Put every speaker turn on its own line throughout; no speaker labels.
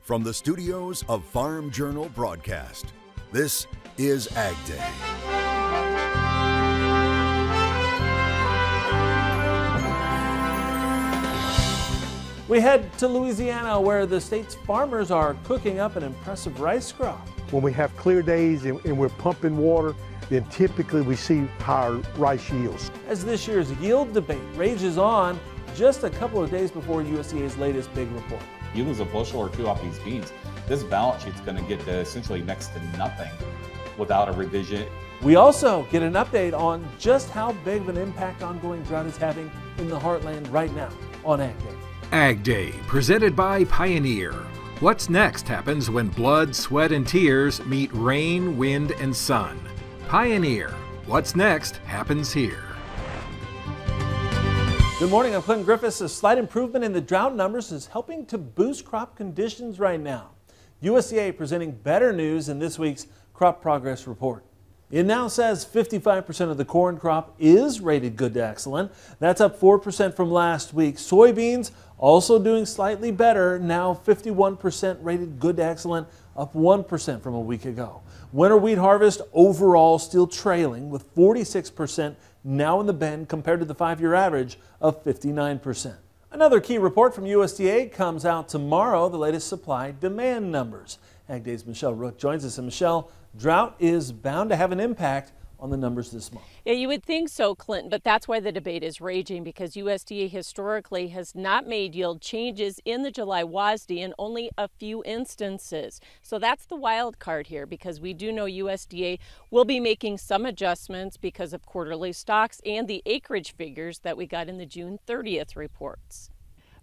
From the studios of Farm Journal Broadcast, this is AgDay.
We head to Louisiana, where the state's farmers are cooking up an impressive rice crop.
When we have clear days and we're pumping water, then typically we see higher rice yields.
As this year's yield debate rages on, just a couple of days before USDA's latest big report.
You lose a bushel or two off these beans, this balance sheet's going to get to essentially next to nothing without a revision.
We also get an update on just how big of an impact ongoing drought is having in the heartland right now on AgDay.
AgDay, presented by Pioneer. What's next happens when blood, sweat, and tears meet rain, wind, and sun. Pioneer. What's next happens here.
Good morning, I'm Clinton Griffiths. A slight improvement in the drought numbers is helping to boost crop conditions right now. USDA presenting better news in this week's crop progress report. It now says 55% of the corn crop is rated good to excellent. That's up 4% from last week. Soybeans also doing slightly better, now 51% rated good to excellent, up 1% from a week ago. Winter wheat harvest overall still trailing, with 46% now in the bend compared to the 5-year average of 59%. Another key report from USDA comes out tomorrow, the latest supply-demand numbers. AgDay's Michelle Rook joins us. And Michelle, drought is bound to have an impact on the numbers this month.
Yeah, you would think so, Clinton, but that's why the debate is raging, because USDA historically has not made yield changes in the July WASDE in only a few instances. So that's the wild card here, because we do know USDA will be making some adjustments because of quarterly stocks and the acreage figures that we got in the June 30th reports.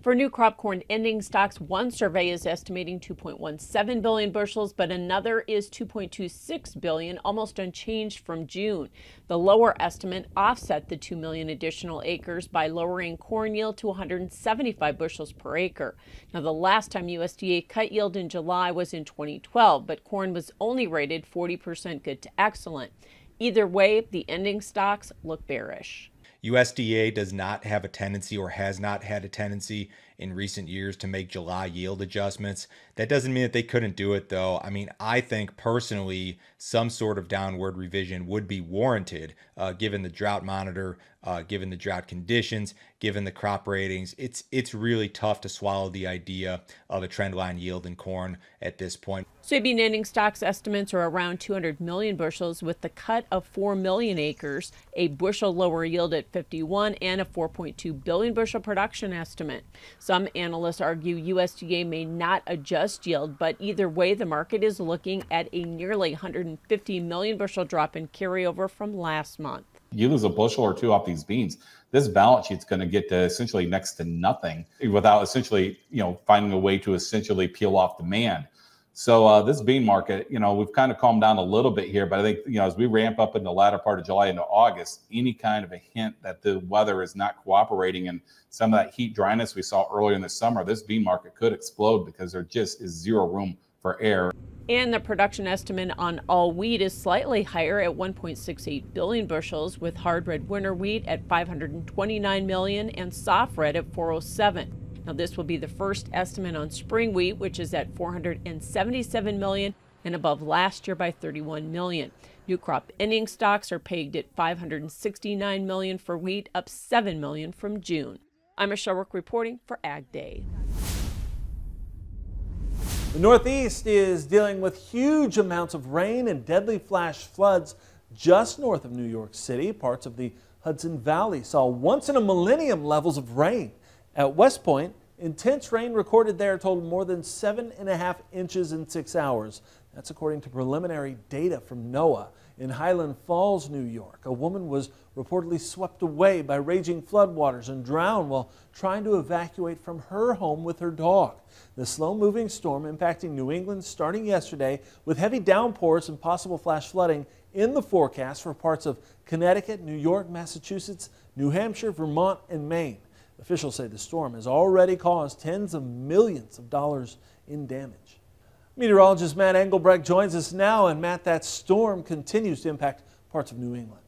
For new crop corn ending stocks, one survey is estimating 2.17 billion bushels, but another is 2.26 billion, almost unchanged from June. The lower estimate offset the 2 million additional acres by lowering corn yield to 175 bushels per acre. Now, the last time USDA cut yield in July was in 2012, but corn was only rated 40% good to excellent. Either way, the ending stocks look bearish.
USDA does not have a tendency, or has not had a tendency in recent years, to make July yield adjustments. That doesn't mean that they couldn't do it, though. I mean, I think personally some sort of downward revision would be warranted given the drought monitor, given the drought conditions, given the crop ratings. It's really tough to swallow the idea of a trendline yield in corn at this point.
Soybean ending stocks estimates are around 200 million bushels, with the cut of 4 million acres, a bushel lower yield at 51, and a 4.2 billion bushel production estimate. Some analysts argue USDA may not adjust yield, but either way, the market is looking at a nearly 150 million bushel drop in carryover from last month.
You lose a bushel or two off these beans, this balance sheet's going to get to essentially next to nothing without essentially, finding a way to essentially peel off demand. So this bean market, we've kind of calmed down a little bit here, but I think, as we ramp up in the latter part of July into August, any kind of a hint that the weather is not cooperating and some of that heat dryness we saw earlier in the summer, this bean market could explode, because there just is zero room for error.
And the production estimate on all wheat is slightly higher at 1.68 billion bushels, with hard red winter wheat at 529 million and soft red at 407. Now, this will be the first estimate on spring wheat, which is at 477 million and above last year by 31 million. New crop ending stocks are pegged at 569 million for wheat, up 7 million from June. I'm Michelle Rook reporting for AgDay.
The Northeast is dealing with huge amounts of rain and deadly flash floods just north of New York City. Parts of the Hudson Valley saw once-in-a-millennium levels of rain. At West Point, intense rain recorded there totaled more than 7.5 inches in 6 hours. That's according to preliminary data from NOAA. In Highland Falls, New York, a woman was reportedly swept away by raging floodwaters and drowned while trying to evacuate from her home with her dog. The slow-moving storm impacting New England starting yesterday, with heavy downpours and possible flash flooding in the forecast for parts of Connecticut, New York, Massachusetts, New Hampshire, Vermont, and Maine. Officials say the storm has already caused tens of millions of dollars in damage. Meteorologist Matt Engelbrecht joins us now. And Matt, that storm continues to impact parts of New England.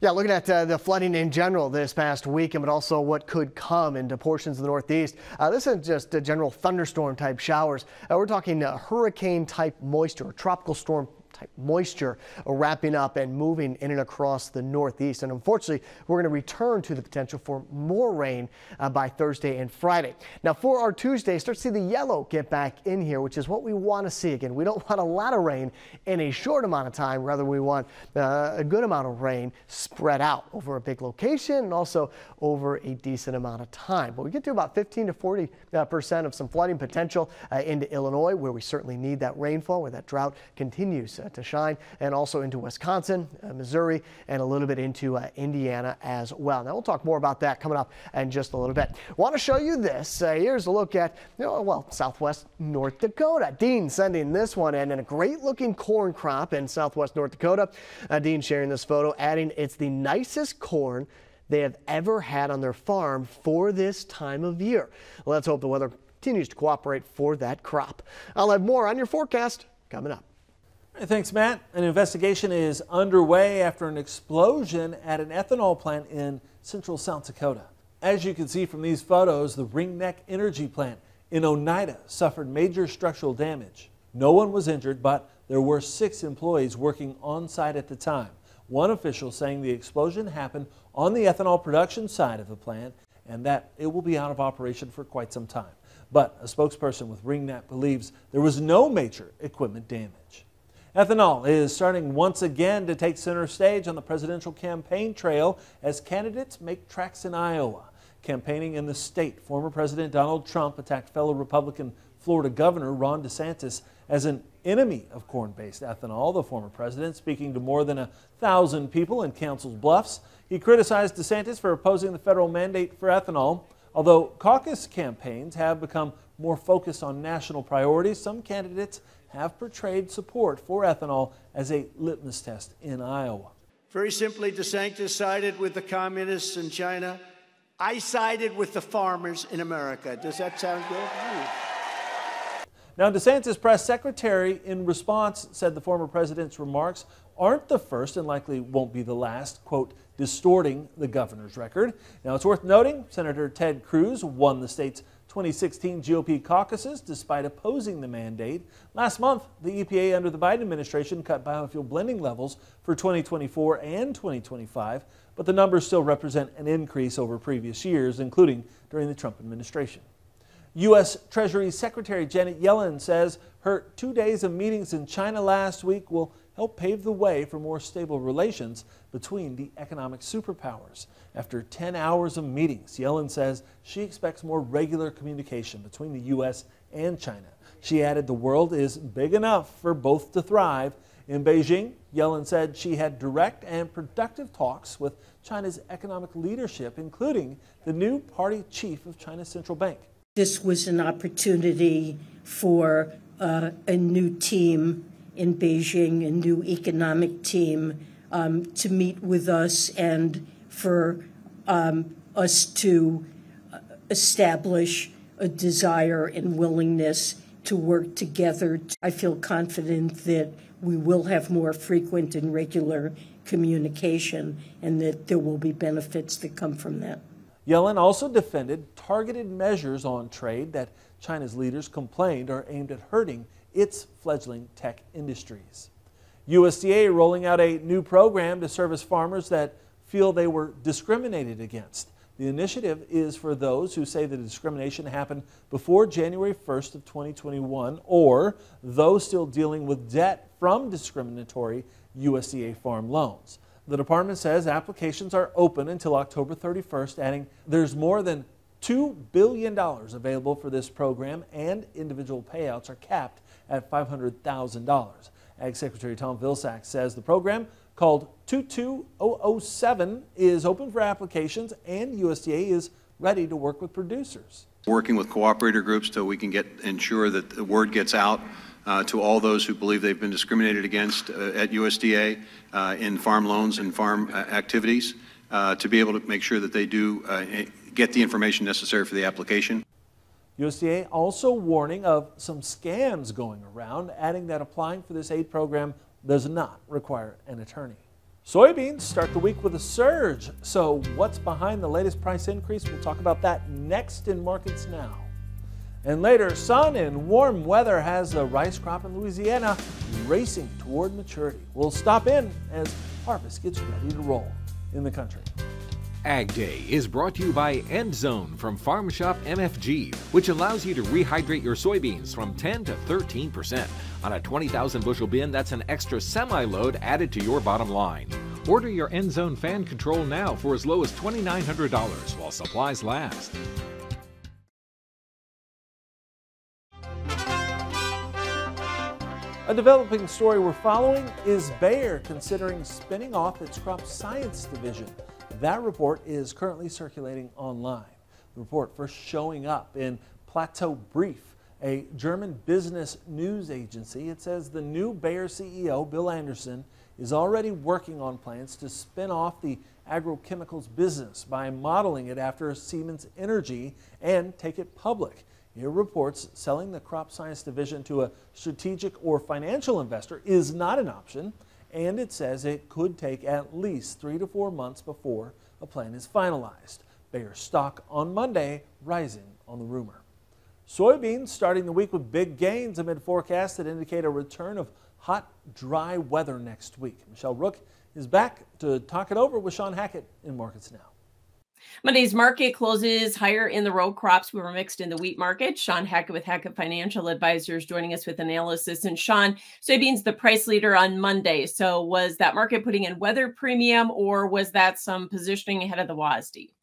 Yeah, looking at the flooding in general this past weekend, but also what could come into portions of the Northeast. This isn't just general thunderstorm type showers. We're talking hurricane type moisture, or tropical storm type moisture wrapping up and moving in and across the Northeast. And unfortunately, we're going to return to the potential for more rain by Thursday and Friday. Now for our Tuesday, start to see the yellow get back in here, which is what we want to see. Again, we don't want a lot of rain in a short amount of time. Rather, we want a good amount of rain spread out over a big location and also over a decent amount of time. But we get to about 15 to 40% of some flooding potential into Illinois, where we certainly need that rainfall, where that drought continues to shine, and also into Wisconsin, Missouri, and a little bit into Indiana as well. Now we'll talk more about that coming up in just a little bit. Want to show you this. Here's a look at, southwest North Dakota. Dean sending this one in, and a great looking corn crop in southwest North Dakota. Dean sharing this photo, adding it's the nicest corn they have ever had on their farm for this time of year. Let's hope the weather continues to cooperate for that crop. I'll have more on your forecast coming up.
Thanks, Matt. An investigation is underway after an explosion at an ethanol plant in central South Dakota. As you can see from these photos, the Ringneck Energy Plant in Oneida suffered major structural damage. No one was injured, but there were 6 employees working on site at the time. One official saying the explosion happened on the ethanol production side of the plant and that it will be out of operation for quite some time. But a spokesperson with Ringneck believes there was no major equipment damage. Ethanol is starting once again to take center stage on the presidential campaign trail as candidates make tracks in Iowa. Campaigning in the state, former President Donald Trump attacked fellow Republican Florida Governor Ron DeSantis as an enemy of corn-based ethanol. The former president, speaking to more than 1,000 people in Council Bluffs, he criticized DeSantis for opposing the federal mandate for ethanol. Although caucus campaigns have become more focused on national priorities, some candidates have portrayed support for ethanol as a litmus test in Iowa.
Very simply, DeSantis sided with the communists in China. I sided with the farmers in America. Does that sound good?
Now, DeSantis' press secretary, in response, said the former president's remarks aren't the first and likely won't be the last, quote, distorting the governor's record. Now, it's worth noting Senator Ted Cruz won the state's 2016 GOP caucuses despite opposing the mandate. Last month, the EPA under the Biden administration cut biofuel blending levels for 2024 and 2025, but the numbers still represent an increase over previous years, including during the Trump administration. U.S. Treasury Secretary Janet Yellen says her 2 days of meetings in China last week will help pave the way for more stable relations between the economic superpowers. After 10 hours of meetings, Yellen says she expects more regular communication between the U.S. and China. She added the world is big enough for both to thrive. In Beijing, Yellen said she had direct and productive talks with China's economic leadership, including the new party chief of China's central bank.
This was an opportunity for a new team in Beijing, a new economic team, to meet with us and for us to establish a desire and willingness to work together. I feel confident that we will have more frequent and regular communication and that there will be benefits that come from that.
Yellen also defended targeted measures on trade that China's leaders complained are aimed at hurting its fledgling tech industries. USDA rolling out a new program to service farmers that feel they were discriminated against. The initiative is for those who say the discrimination happened before January 1st of 2021 or those still dealing with debt from discriminatory USDA farm loans. The department says applications are open until October 31st, adding there's more than $2 billion available for this program and individual payouts are capped at $500,000. Ag Secretary Tom Vilsack says the program, called 22007, is open for applications and USDA is ready to work with producers.
Working with cooperator groups so we can ensure that the word gets out to all those who believe they've been discriminated against at USDA in farm loans and farm activities to be able to make sure that they do get the information necessary for the application.
USDA also warning of some scams going around, adding that applying for this aid program does not require an attorney. Soybeans start the week with a surge. So what's behind the latest price increase? We'll talk about that next in Markets Now. And later, sun and warm weather has the rice crop in Louisiana racing toward maturity. We'll stop in as harvest gets ready to roll in the country.
Ag Day is brought to you by EndZone from Farm Shop MFG, which allows you to rehydrate your soybeans from 10 to 13%. On a 20,000 bushel bin, that's an extra semi-load added to your bottom line. Order your EndZone fan control now for as low as $2,900 while supplies last.
A developing story we're following is Bayer considering spinning off its crop science division. That report is currently circulating online. The report first showing up in Plateau Brief, a German business news agency. It says the new Bayer CEO, Bill Anderson, is already working on plans to spin off the agrochemicals business by modeling it after Siemens Energy and take it public. It reports selling the crop science division to a strategic or financial investor is not an option, and it says it could take at least 3 to 4 months before a plan is finalized. Bayer stock on Monday rising on the rumor. Soybeans starting the week with big gains amid forecasts that indicate a return of hot, dry weather next week. Michelle Rook is back to talk it over with Sean Hackett in Markets Now.
Monday's market closes higher in the row crops. We were mixed in the wheat market. Sean Hackett with Hackett Financial Advisors joining us with analysis. And Sean, soybeans the price leader on Monday. So was that market putting in weather premium, or was that some positioning ahead of the WASDE?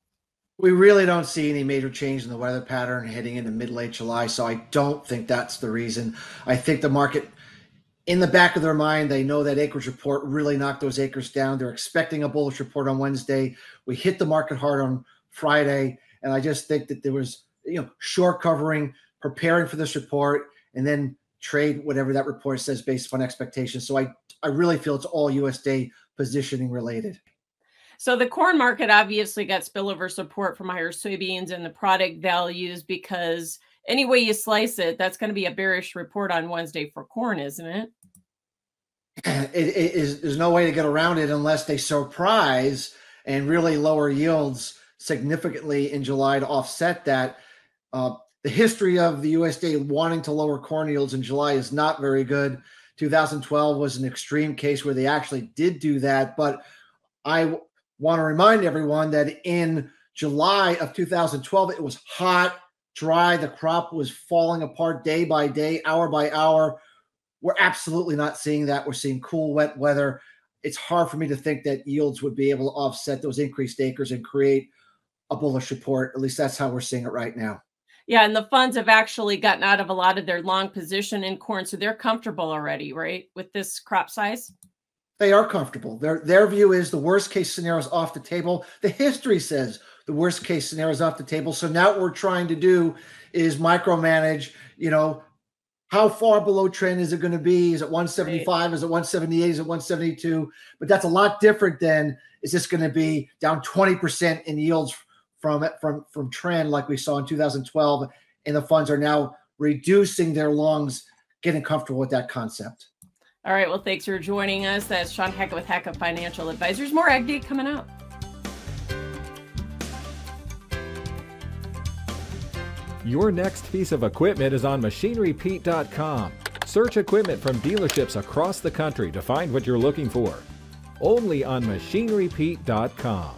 We really don't see any major change in the weather pattern heading into mid-late July, so I don't think that's the reason. I think the market, in the back of their mind, they know that acreage report really knocked those acres down. They're expecting a bullish report on Wednesday. We hit the market hard on Friday, and I just think that there was, short covering, preparing for this report, and then trade whatever that report says based on expectations. So I really feel it's all USDA positioning related.
So the corn market obviously got spillover support from higher soybeans and the product values, because any way you slice it, that's going to be a bearish report on Wednesday for corn, isn't it?
There's no way to get around it unless they surprise and really lower yields significantly in July to offset that. The history of the USDA wanting to lower corn yields in July is not very good. 2012 was an extreme case where they actually did do that, but I want to remind everyone that in July of 2012, it was hot, dry. The crop was falling apart day by day, hour by hour. We're absolutely not seeing that. We're seeing cool, wet weather. It's hard for me to think that yields would be able to offset those increased acres and create a bullish report. At least that's how we're seeing it right now.
Yeah, and the funds have actually gotten out of a lot of their long position in corn, so they're comfortable already, right, with this crop size?
They are comfortable. Their view is the worst case scenario is off the table. The history says the worst case scenario is off the table. So now what we're trying to do is micromanage, how far below trend is it going to be? Is it 175? Right. Is it 178? Is it 172? But that's a lot different than, is this going to be down 20% in yields from trend like we saw in 2012? And the funds are now reducing their longs, getting comfortable with that concept.
All right. Well, thanks for joining us. That's Sean Hackett with Hackett Financial Advisors. More AgDay coming up.
Your next piece of equipment is on MachineryPete.com. Search equipment from dealerships across the country to find what you're looking for. Only on MachineryPete.com.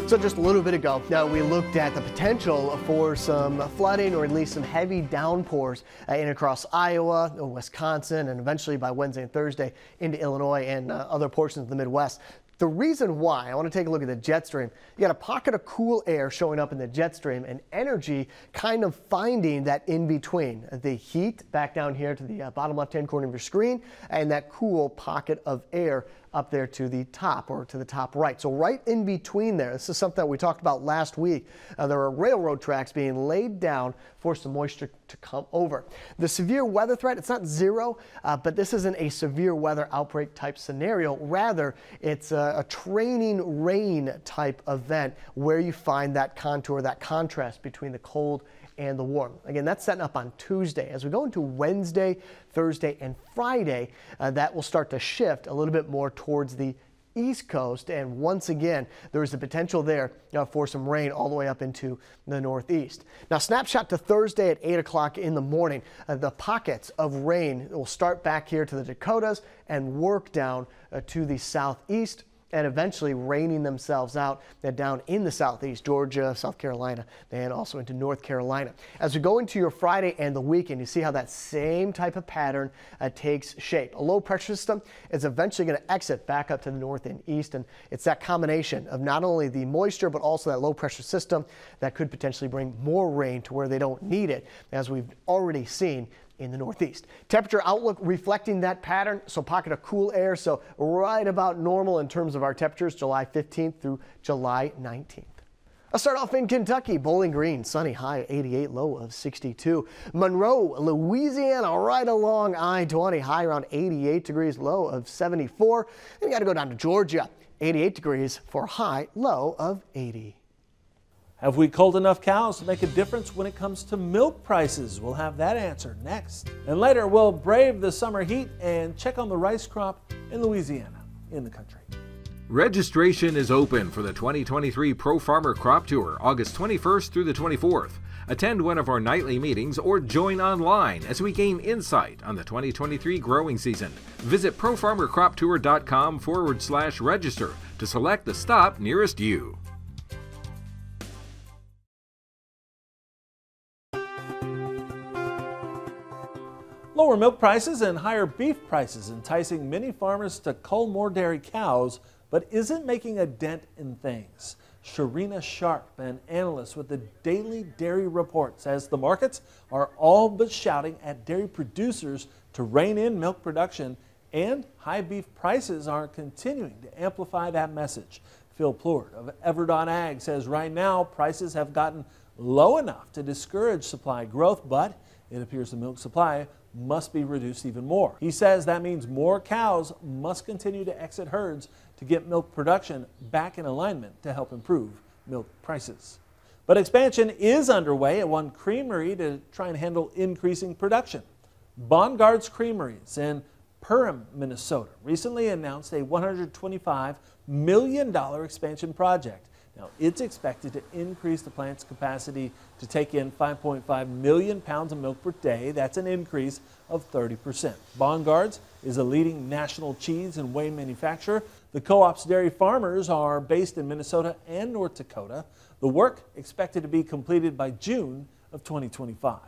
So just a little bit ago, we looked at the potential for some flooding or at least some heavy downpours in and across Iowa, Wisconsin, and eventually by Wednesday and Thursday into Illinois and other portions of the Midwest. The reason why, I want to take a look at the jet stream. You got a pocket of cool air showing up in the jet stream and energy kind of finding that in between. The heat back down here to the bottom left-hand corner of your screen and that cool pocket of air up there to the top, or to the top right. So right in between there, this is something that we talked about last week. There are railroad tracks being laid down for some moisture to come over. The severe weather threat, it's not zero, but this isn't a severe weather outbreak type scenario. Rather, it's a training rain type event where you find that contour, that contrast between the cold and the warm. Again, that's setting up on Tuesday. As we go into Wednesday, Thursday, and Friday, that will start to shift a little bit more towards the East Coast, and once again there's the potential there for some rain all the way up into the Northeast. Now, snapshot to Thursday at 8 o'clock in the morning. The pockets of rain will start back here to the Dakotas and work down to the Southeast, and eventually raining themselves out down in the Southeast, Georgia, South Carolina, and also into North Carolina. As we go into your Friday and the weekend, you see how that same type of pattern takes shape. A low pressure system is eventually going to exit back up to the north and east, and it's that combination of not only the moisture but also that low pressure system that could potentially bring more rain to where they don't need it, as we've already seen in the Northeast. Temperature outlook reflecting that pattern, so pocket of cool air, so right about normal in terms of our temperatures, July 15th through July 19th. I'll start off in Kentucky. Bowling Green, sunny, high 88, low of 62. Monroe, Louisiana, right along I-20, high around 88 degrees, low of 74. And you got to go down to Georgia, 88 degrees for high, low of 80.
Have we culled enough cows to make a difference when it comes to milk prices? We'll have that answer next. And later, we'll brave the summer heat and check on the rice crop in Louisiana, in the country.
Registration is open for the 2023 Pro Farmer Crop Tour, August 21st through the 24th. Attend one of our nightly meetings or join online as we gain insight on the 2023 growing season. Visit profarmercroptour.com/register to select the stop nearest you.
Lower milk prices and higher beef prices enticing many farmers to cull more dairy cows, but isn't making a dent in things. Sharina Sharp, an analyst with the Daily Dairy Report, says the markets are all but shouting at dairy producers to rein in milk production, and high beef prices are continuing to amplify that message. Phil Plourde of Ever.Ag says right now prices have gotten low enough to discourage supply growth, but it appears the milk supply must be reduced even more. He says that means more cows must continue to exit herds to get milk production back in alignment to help improve milk prices. But expansion is underway at one creamery to try and handle increasing production. Bongards Creameries in Perham, Minnesota, recently announced a $125 million expansion project. Now, it's expected to increase the plant's capacity to take in 5.5 million pounds of milk per day. That's an increase of 30%. Bongards is a leading national cheese and whey manufacturer. The co-op's dairy farmers are based in Minnesota and North Dakota. The work expected to be completed by June of 2025.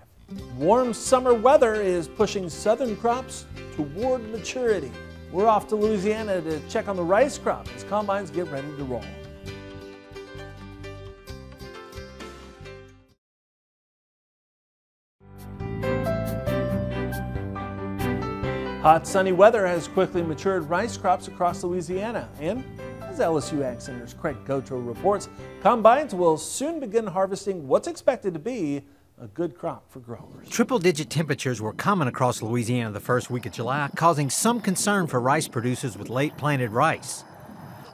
Warm summer weather is pushing southern crops toward maturity. We're off to Louisiana to check on the rice crop as combines get ready to roll. Hot, sunny weather has quickly matured rice crops across Louisiana, and as LSU Ag Center's Craig Gotro reports, combines will soon begin harvesting what's expected to be a good crop for growers.
Triple-digit temperatures were common across Louisiana the first week of July, causing some concern for rice producers with late-planted rice.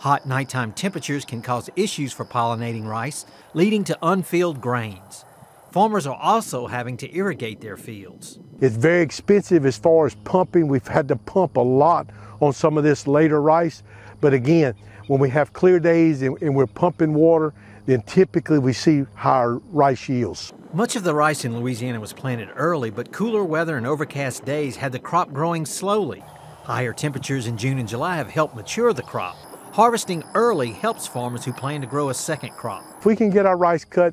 Hot nighttime temperatures can cause issues for pollinating rice, leading to unfilled grains. Farmers are also having to irrigate their fields.
It's very expensive as far as pumping. We've had to pump a lot on some of this later rice. But again, when we have clear days and we're pumping water, then typically we see higher rice yields.
Much of the rice in Louisiana was planted early, but cooler weather and overcast days had the crop growing slowly. Higher temperatures in June and July have helped mature the crop. Harvesting early helps farmers who plan to grow a second crop.
If we can get our rice cut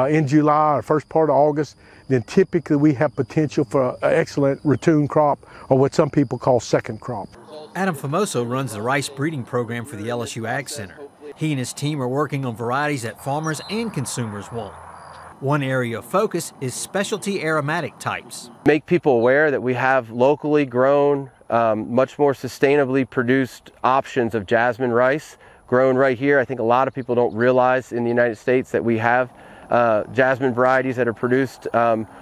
in July or first part of August, then typically we have potential for an excellent ratoon crop, or what some people call second crop.
Adam Famoso runs the rice breeding program for the LSU Ag Center. He and his team are working on varieties that farmers and consumers want. One area of focus is specialty aromatic types.
Make people aware that we have locally grown much more sustainably produced options of jasmine rice grown right here. I think a lot of people don't realize in the United States that we have jasmine varieties that are produced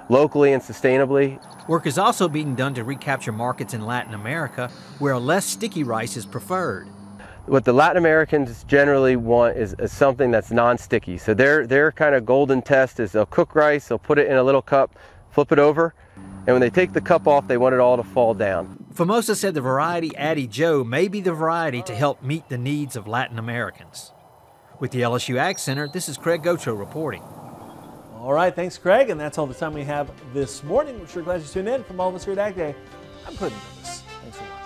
locally and sustainably.
Work is also being done to recapture markets in Latin America where a less sticky rice is preferred.
What the Latin Americans generally want is something that's non-sticky. So their kind of golden test is they'll cook rice, they'll put it in a little cup, flip it over, and when they take the cup off, they want it all to fall down.
Formosa said the variety Addie Joe may be the variety to help meet the needs of Latin Americans. With the LSU Ag Center, this is Craig Gocho reporting.
All right, thanks, Craig, and that's all the time we have this morning. We're sure glad you tuned in. From all of us here at AgDay, I'm Clinton Griffiths. Thanks for watching.